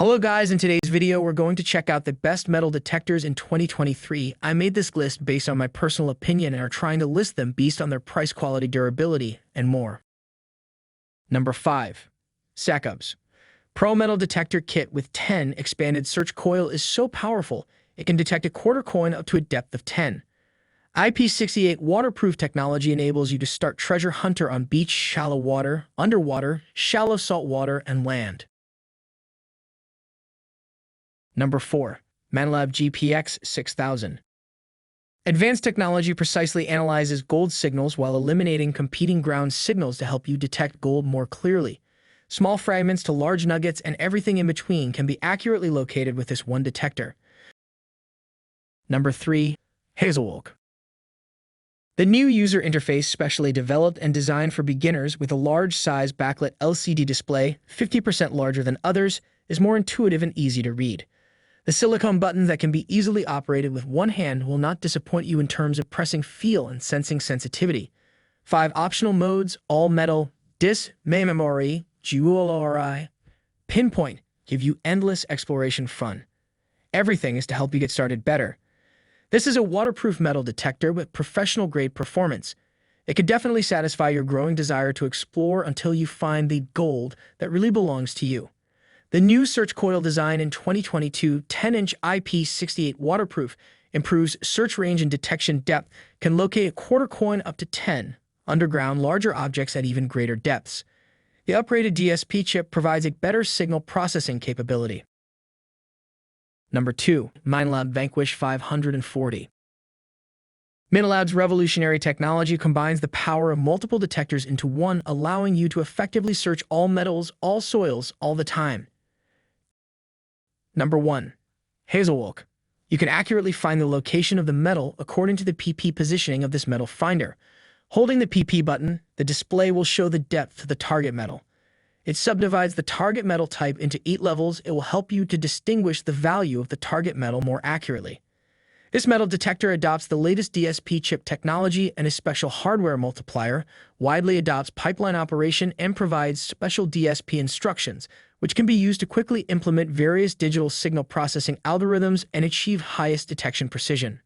Hello guys, in today's video we're going to check out the best metal detectors in 2023. I made this list based on my personal opinion and are trying to list them based on their price, quality, durability, and more. Number 5. Sakobs. Pro Metal Detector Kit with 10 expanded search coil is so powerful, it can detect a quarter coin up to a depth of 10. IP68 waterproof technology enables you to start treasure hunter on beach, shallow water, underwater, shallow salt water, and land. Number 4. Minelab GPX 6000. Advanced technology precisely analyzes gold signals while eliminating competing ground signals to help you detect gold more clearly. Small fragments to large nuggets and everything in between can be accurately located with this one detector. Number 3. Hazlewolke. The new user interface specially developed and designed for beginners with a large-size backlit LCD display, 50% larger than others, is more intuitive and easy to read. The silicone buttons that can be easily operated with one hand will not disappoint you in terms of pressing feel and sensing sensitivity. 5 optional modes, all metal, dis, memory, GULRI, pinpoint, give you endless exploration fun. Everything is to help you get started better. This is a waterproof metal detector with professional-grade performance. It could definitely satisfy your growing desire to explore until you find the gold that really belongs to you. The new search coil design in 2022, 10-inch IP68 waterproof, improves search range and detection depth, can locate a quarter coin up to 10, underground larger objects at even greater depths. The upgraded DSP chip provides a better signal processing capability. Number 2. Minelab Vanquish 540. Minelab's revolutionary technology combines the power of multiple detectors into one, allowing you to effectively search all metals, all soils, all the time. Number 1. Hazlewolke. You can accurately find the location of the metal according to the PP positioning of this metal finder. Holding the PP button, the display will show the depth to the target metal. It subdivides the target metal type into 8 levels. It will help you to distinguish the value of the target metal more accurately. This metal detector adopts the latest DSP chip technology and a special hardware multiplier, widely adopts pipeline operation, and provides special DSP instructions, which can be used to quickly implement various digital signal processing algorithms and achieve highest detection precision.